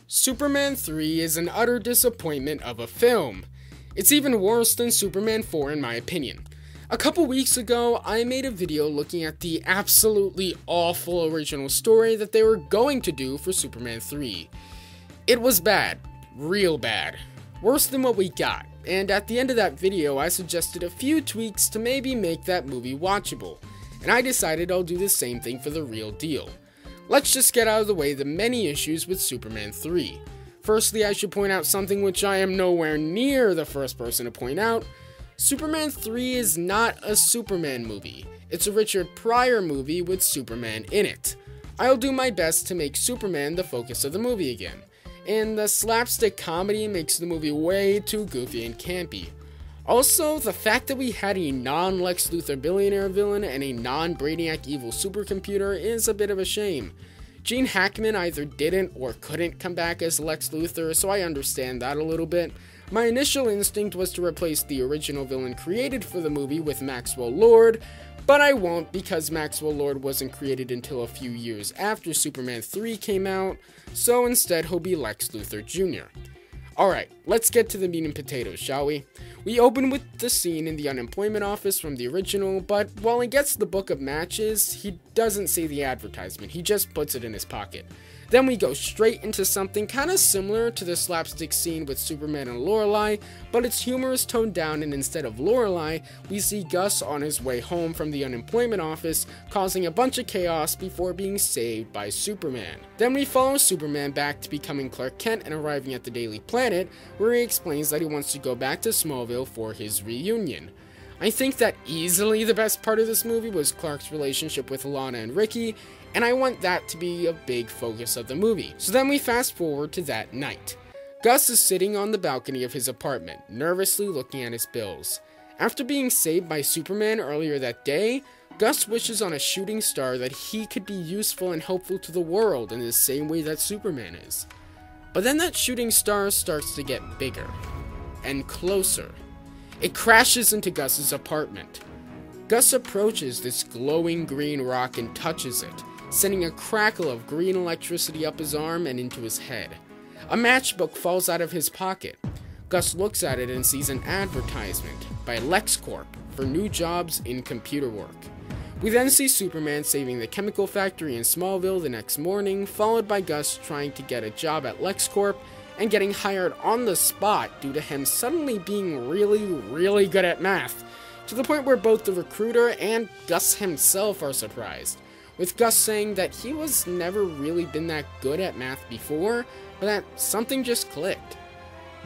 Superman 3 is an utter disappointment of a film. It's even worse than Superman 4 in my opinion. A couple weeks ago, I made a video looking at the absolutely awful original story that they were going to do for Superman 3. It was bad. Real bad. Worse than what we got. And at the end of that video, I suggested a few tweaks to maybe make that movie watchable. And I decided I'll do the same thing for the real deal. Let's just get out of the way the many issues with Superman 3. Firstly, I should point out something which I am nowhere near the first person to point out. Superman 3 is not a Superman movie. It's a Richard Pryor movie with Superman in it. I'll do my best to make Superman the focus of the movie again. And the slapstick comedy makes the movie way too goofy and campy. Also, the fact that we had a non-Lex Luthor billionaire villain and a non-Brainiac evil supercomputer is a bit of a shame. Gene Hackman either didn't or couldn't come back as Lex Luthor, so I understand that a little bit. My initial instinct was to replace the original villain created for the movie with Maxwell Lord, but I won't because Maxwell Lord wasn't created until a few years after Superman 3 came out, so instead he'll be Lex Luthor Jr. Alright, let's get to the meat and potatoes, shall we? We open with the scene in the unemployment office from the original, but while he gets the book of matches, he doesn't see the advertisement, he just puts it in his pocket. Then we go straight into something kind of similar to the slapstick scene with Superman and Lorelei, but its humor is toned down, and instead of Lorelei, we see Gus on his way home from the unemployment office, causing a bunch of chaos before being saved by Superman. Then we follow Superman back to becoming Clark Kent and arriving at the Daily Planet, where he explains that he wants to go back to Smallville for his reunion. I think that easily the best part of this movie was Clark's relationship with Lana and Ricky, and I want that to be a big focus of the movie. So then we fast forward to that night. Gus is sitting on the balcony of his apartment, nervously looking at his bills. After being saved by Superman earlier that day, Gus wishes on a shooting star that he could be useful and helpful to the world in the same way that Superman is. But then that shooting star starts to get bigger and closer. It crashes into Gus's apartment. Gus approaches this glowing green rock and touches it, sending a crackle of green electricity up his arm and into his head. A matchbook falls out of his pocket. Gus looks at it and sees an advertisement by LexCorp for new jobs in computer work. We then see Superman saving the chemical factory in Smallville the next morning, followed by Gus trying to get a job at LexCorp and getting hired on the spot due to him suddenly being really good at math, to the point where both the recruiter and Gus himself are surprised, with Gus saying that he was never really been that good at math before, but that something just clicked.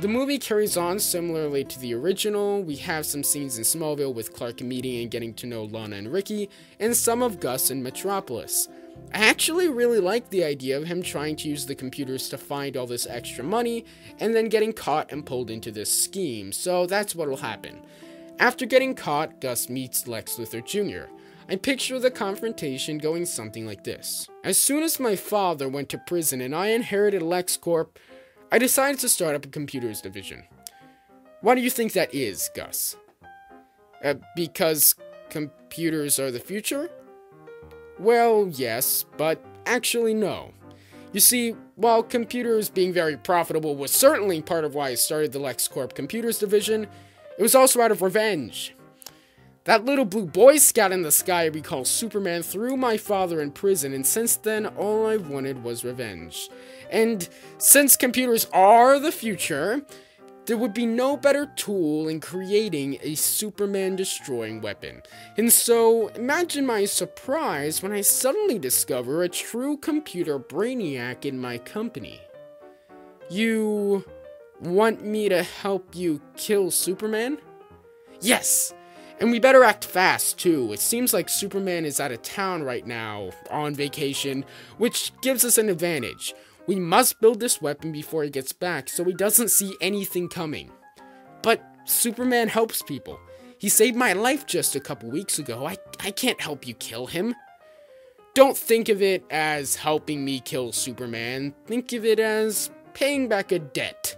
The movie carries on similarly to the original. We have some scenes in Smallville with Clark meeting and getting to know Lana and Ricky, and some of Gus in Metropolis. I actually really like the idea of him trying to use the computers to find all this extra money, and then getting caught and pulled into this scheme, so that's what'll happen. After getting caught, Gus meets Lex Luthor Jr. I picture the confrontation going something like this. As soon as my father went to prison and I inherited LexCorp, I decided to start up a computers division. Why do you think that is, Gus? Because computers are the future? Well, yes, but actually no. You see, while computers being very profitable was certainly part of why I started the LexCorp Computers Division, it was also out of revenge. That little blue Boy Scout in the sky we call Superman threw my father in prison, and since then all I wanted was revenge. And since computers are the future, there would be no better tool in creating a Superman destroying weapon. And so, imagine my surprise when I suddenly discover a true computer brainiac in my company. You want me to help you kill Superman? Yes! And we better act fast, too. It seems like Superman is out of town right now, on vacation, which gives us an advantage. We must build this weapon before he gets back, so he doesn't see anything coming. But Superman helps people. He saved my life just a couple weeks ago. I can't help you kill him. Don't think of it as helping me kill Superman. Think of it as paying back a debt.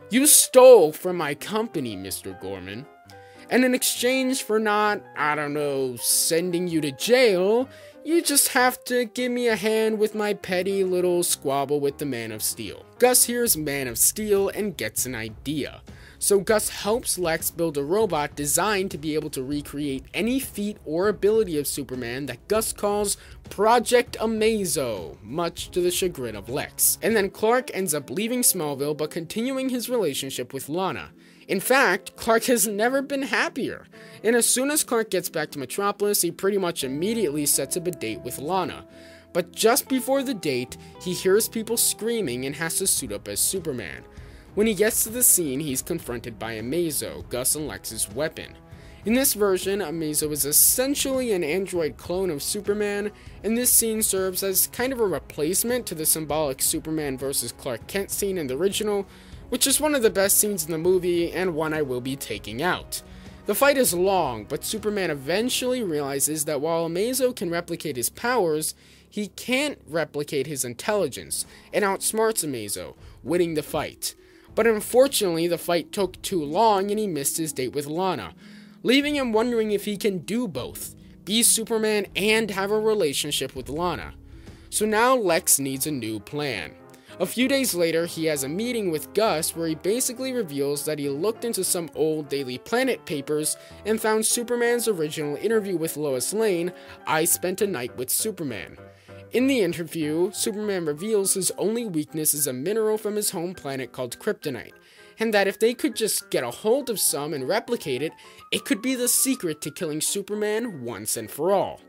You stole from my company, Mr. Gorman. And in exchange for not, I don't know, sending you to jail, you just have to give me a hand with my petty little squabble with the Man of Steel. Gus hears Man of Steel and gets an idea. So Gus helps Lex build a robot designed to be able to recreate any feat or ability of Superman that Gus calls Project Amazo, much to the chagrin of Lex. And then Clark ends up leaving Smallville but continuing his relationship with Lana. In fact, Clark has never been happier, and as soon as Clark gets back to Metropolis, he pretty much immediately sets up a date with Lana. But just before the date, he hears people screaming and has to suit up as Superman. When he gets to the scene, he's confronted by Amazo, Gus and Lex's weapon. In this version, Amazo is essentially an android clone of Superman, and this scene serves as kind of a replacement to the symbolic Superman vs. Clark Kent scene in the original, which is one of the best scenes in the movie and one I will be taking out. The fight is long, but Superman eventually realizes that while Amazo can replicate his powers, he can't replicate his intelligence, and outsmarts Amazo, winning the fight. But unfortunately, the fight took too long and he missed his date with Lana, leaving him wondering if he can do both, be Superman and have a relationship with Lana. So now Lex needs a new plan. A few days later, he has a meeting with Gus where he basically reveals that he looked into some old Daily Planet papers and found Superman's original interview with Lois Lane, "I Spent a Night with Superman." In the interview, Superman reveals his only weakness is a mineral from his home planet called kryptonite, and that if they could just get a hold of some and replicate it, it could be the secret to killing Superman once and for all.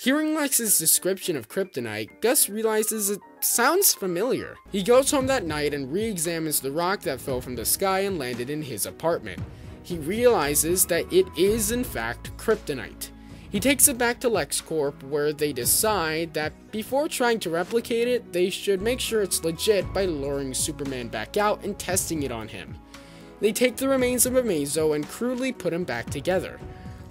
Hearing Lex's description of kryptonite, Gus realizes it sounds familiar. He goes home that night and re-examines the rock that fell from the sky and landed in his apartment. He realizes that it is in fact kryptonite. He takes it back to LexCorp where they decide that before trying to replicate it, they should make sure it's legit by luring Superman back out and testing it on him. They take the remains of Amazo and crudely put him back together.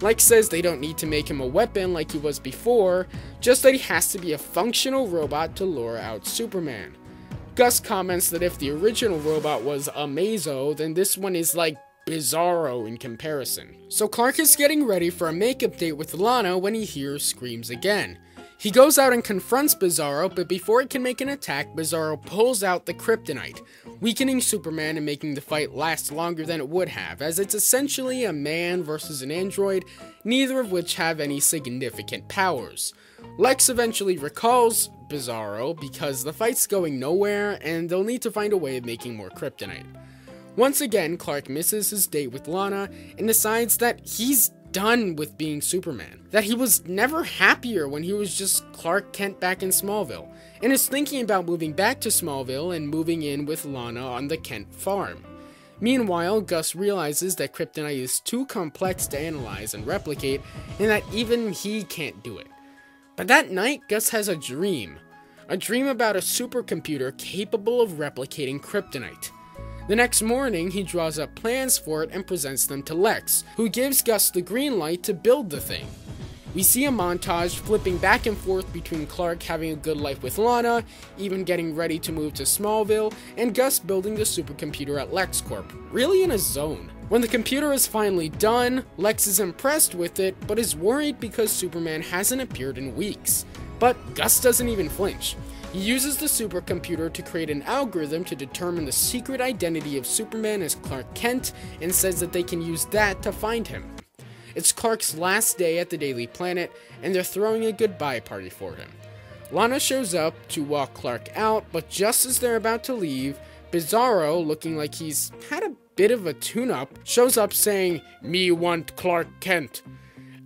Lex says they don't need to make him a weapon like he was before, just that he has to be a functional robot to lure out Superman. Gus comments that if the original robot was Amazo, then this one is like Bizarro in comparison. So Clark is getting ready for a makeup date with Lana when he hears screams again. He goes out and confronts Bizarro, but before he can make an attack, Bizarro pulls out the kryptonite, weakening Superman and making the fight last longer than it would have, as it's essentially a man versus an android, neither of which have any significant powers. Lex eventually recalls Bizarro because the fight's going nowhere and they'll need to find a way of making more kryptonite. Once again, Clark misses his date with Lana and decides that he's done with being Superman. That he was never happier when he was just Clark Kent back in Smallville, and is thinking about moving back to Smallville and moving in with Lana on the Kent farm. Meanwhile, Gus realizes that kryptonite is too complex to analyze and replicate, and that even he can't do it. But that night, Gus has a dream about a supercomputer capable of replicating kryptonite. The next morning, he draws up plans for it and presents them to Lex, who gives Gus the green light to build the thing. We see a montage flipping back and forth between Clark having a good life with Lana, even getting ready to move to Smallville, and Gus building the supercomputer at LexCorp, really in a zone. When the computer is finally done, Lex is impressed with it, but is worried because Superman hasn't appeared in weeks. But Gus doesn't even flinch. He uses the supercomputer to create an algorithm to determine the secret identity of Superman as Clark Kent, and says that they can use that to find him. It's Clark's last day at the Daily Planet, and they're throwing a goodbye party for him. Lana shows up to walk Clark out, but just as they're about to leave, Bizarro, looking like he's had a bit of a tune-up, shows up saying, "Me want Clark Kent."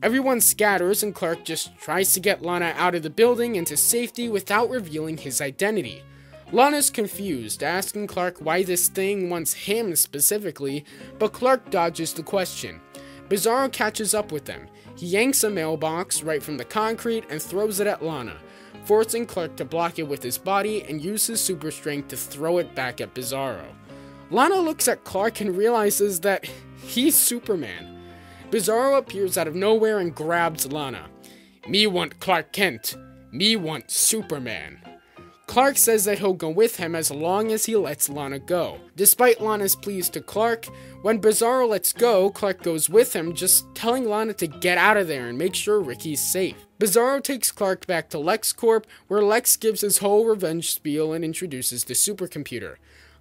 Everyone scatters and Clark just tries to get Lana out of the building into safety without revealing his identity. Lana's confused, asking Clark why this thing wants him specifically, but Clark dodges the question. Bizarro catches up with them. He yanks a mailbox right from the concrete and throws it at Lana, forcing Clark to block it with his body and use his super strength to throw it back at Bizarro. Lana looks at Clark and realizes that he's Superman. Bizarro appears out of nowhere and grabs Lana. "Me want Clark Kent. Me want Superman." Clark says that he'll go with him as long as he lets Lana go. Despite Lana's pleas to Clark, when Bizarro lets go, Clark goes with him, just telling Lana to get out of there and make sure Ricky's safe. Bizarro takes Clark back to LexCorp, where Lex gives his whole revenge spiel and introduces the supercomputer.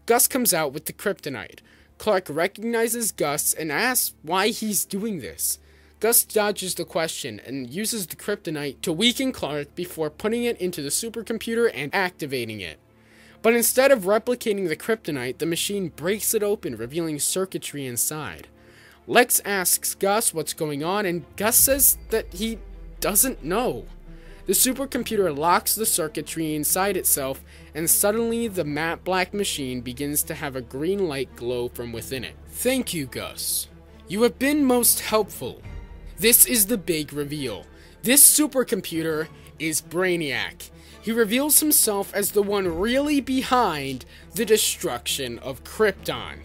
Gus comes out with the kryptonite. Clark recognizes Gus and asks why he's doing this. Gus dodges the question and uses the kryptonite to weaken Clark before putting it into the supercomputer and activating it. But instead of replicating the kryptonite, the machine breaks it open, revealing circuitry inside. Lex asks Gus what's going on, and Gus says that he doesn't know. The supercomputer locks the circuitry inside itself, and suddenly the matte black machine begins to have a green light glow from within it. Thank you, Gus. You have been most helpful. This is the big reveal. This supercomputer is Brainiac. He reveals himself as the one really behind the destruction of Krypton.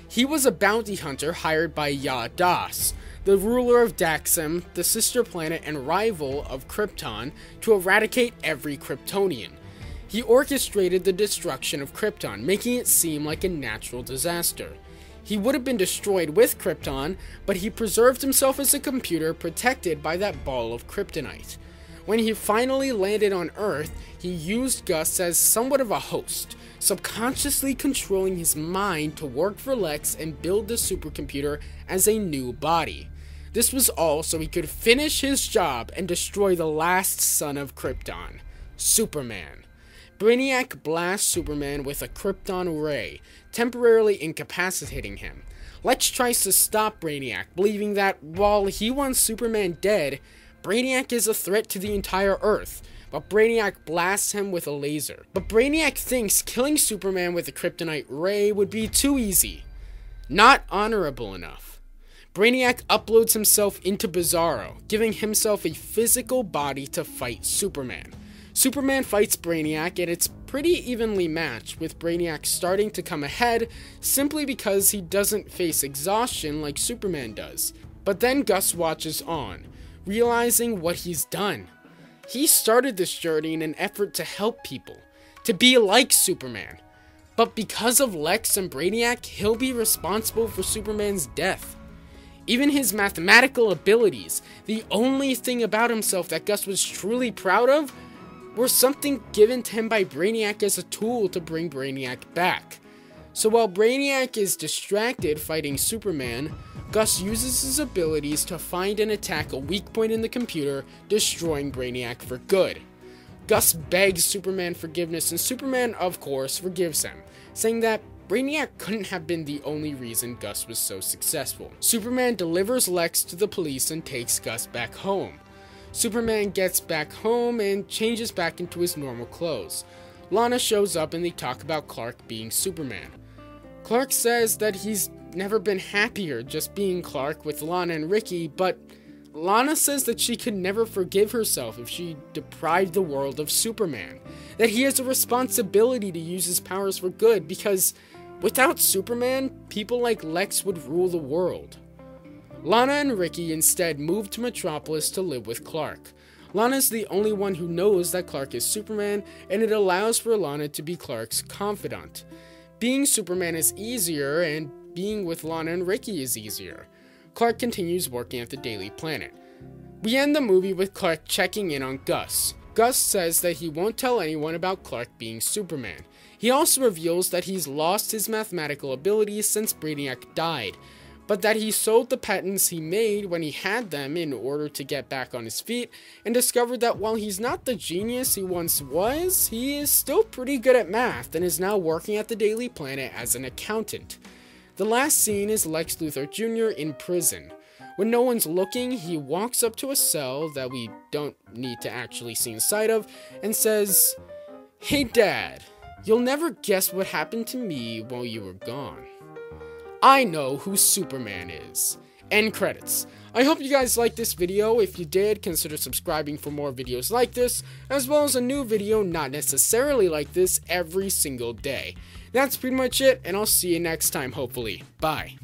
He was a bounty hunter hired by Ya-Das, the ruler of Daxam, the sister planet and rival of Krypton, to eradicate every Kryptonian. He orchestrated the destruction of Krypton, making it seem like a natural disaster. He would have been destroyed with Krypton, but he preserved himself as a computer protected by that ball of kryptonite. When he finally landed on Earth, he used Gus as somewhat of a host, subconsciously controlling his mind to work for Lex and build the supercomputer as a new body. This was all so he could finish his job and destroy the last son of Krypton, Superman. Brainiac blasts Superman with a Krypton ray, temporarily incapacitating him. Lex tries to stop Brainiac, believing that while he wants Superman dead, Brainiac is a threat to the entire Earth, but Brainiac blasts him with a laser. But Brainiac thinks killing Superman with a kryptonite ray would be too easy. Not honorable enough. Brainiac uploads himself into Bizarro, giving himself a physical body to fight Superman. Superman fights Brainiac, and it's pretty evenly matched, with Brainiac starting to come ahead simply because he doesn't face exhaustion like Superman does. But then Gus watches on, realizing what he's done. He started this journey in an effort to help people, to be like Superman. But because of Lex and Brainiac, he'll be responsible for Superman's death. Even his mathematical abilities, the only thing about himself that Gus was truly proud of, were something given to him by Brainiac as a tool to bring Brainiac back. So while Brainiac is distracted fighting Superman, Gus uses his abilities to find and attack a weak point in the computer, destroying Brainiac for good. Gus begs Superman forgiveness, and Superman, of course, forgives him, saying that Brainiac couldn't have been the only reason Gus was so successful. Superman delivers Lex to the police and takes Gus back home. Superman gets back home and changes back into his normal clothes. Lana shows up and they talk about Clark being Superman. Clark says that he's never been happier just being Clark with Lana and Ricky, but Lana says that she could never forgive herself if she deprived the world of Superman. That he has a responsibility to use his powers for good, because without Superman, people like Lex would rule the world. Lana and Ricky instead move to Metropolis to live with Clark. Lana's the only one who knows that Clark is Superman, and it allows for Lana to be Clark's confidant. Being Superman is easier, and being with Lana and Ricky is easier. Clark continues working at the Daily Planet. We end the movie with Clark checking in on Gus. Gus says that he won't tell anyone about Clark being Superman. He also reveals that he's lost his mathematical abilities since Brainiac died, but that he sold the patents he made when he had them in order to get back on his feet, and discovered that while he's not the genius he once was, he is still pretty good at math and is now working at the Daily Planet as an accountant. The last scene is Lex Luthor Jr. in prison. When no one's looking, he walks up to a cell that we don't need to actually see inside of, and says, "Hey Dad, you'll never guess what happened to me while you were gone. I know who Superman is." End credits. I hope you guys liked this video. If you did, consider subscribing for more videos like this, as well as a new video not necessarily like this every single day. That's pretty much it, and I'll see you next time, hopefully. Bye.